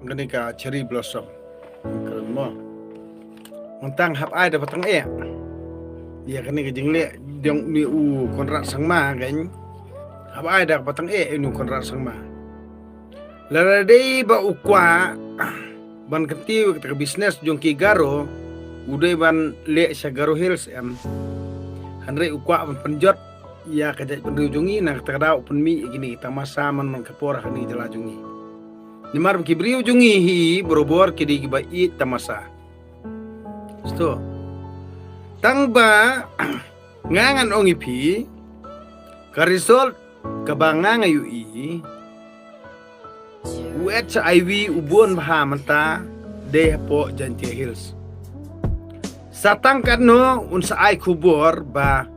ngani ka cherry blossom keren mo mentang hap ai dapat tang ya kani ka jingle dong ni konrak sangma kan hap ai dapat tang nu konrak sangma lara dei ba ukwa ban keti ka bisnes jong ki garo udai ban le sa garo hills hanre ukwa ban penjot ya kajat penrujungi nak terdau penmi gini tamasa man kapora kani jelajungi nimar kibriu jungi hi berobor kidi kibai tamasa sto tangba ngangan ongi pi karisol kabanga ngayu HIV ubon baha manta de po Jantia Hills satang no unsa ai kubor ba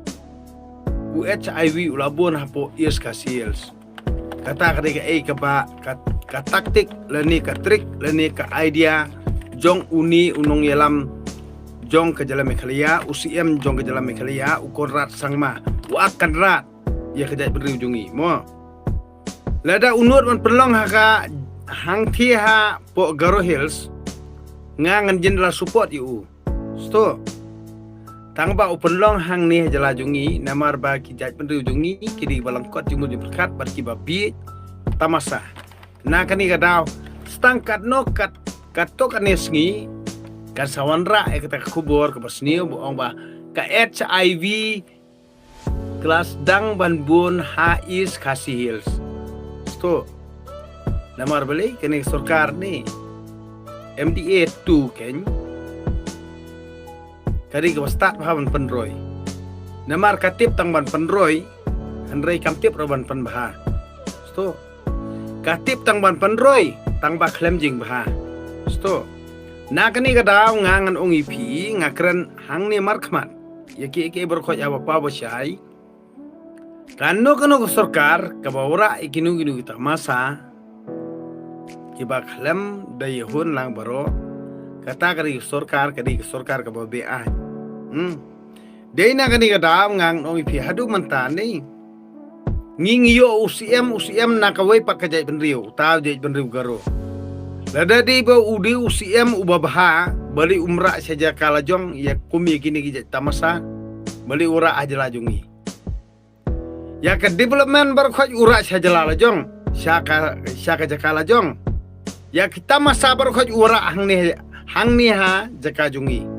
HIV ulabon hapo East Hills kata ka ba ka taktik lani ka trik lani ka idea jong uni unong yalam jong ke jalan mekhalia UCM jong ke jalan mekhalia ukon rat sangma akan rat ya kejat berujungi mo lada unut man pelong haka hang ha po Garo Hills ngangan jenderal support yu sto tangba open long hang ni jalajungi namar ba kijat berujungi kidi balangkot jumu berkat barki babi tamasa na kani kadaw stangkat no katok anesngi kan sawanra kita kubur ke basnio buong ba ka HIV kelas dang banbun hais Khasi Hills sto namar beli kini sarkar ni MDA 2 ken kari ke start ban penroy namar katip tang ban penroy hanrei kamtip roban penbaha sto katip tang ban penroy tang ba klem jing baha sto na kani kadaw ngangan ongi pi ngakren hang ni markman yaki berkhoj apa pa syai kano sarkar kabawra ikinu kita masa kiba klem dayehun lang baro kata kari sarkar kabaw BA dei na kani kadaw ngang ongi pi hadu mantani ngingiyo UCM nakaway pakajay benriu taw jay benriu Garo lada di ba udi UCM ubabaha bali umra saja kalajong ya kumi kini kijat tamasa bali ura aja lajungi ya ke development berkhoj ura saja lajong syaka jakalajong ya kita masa berkhoj ura hang ni ha jakajungi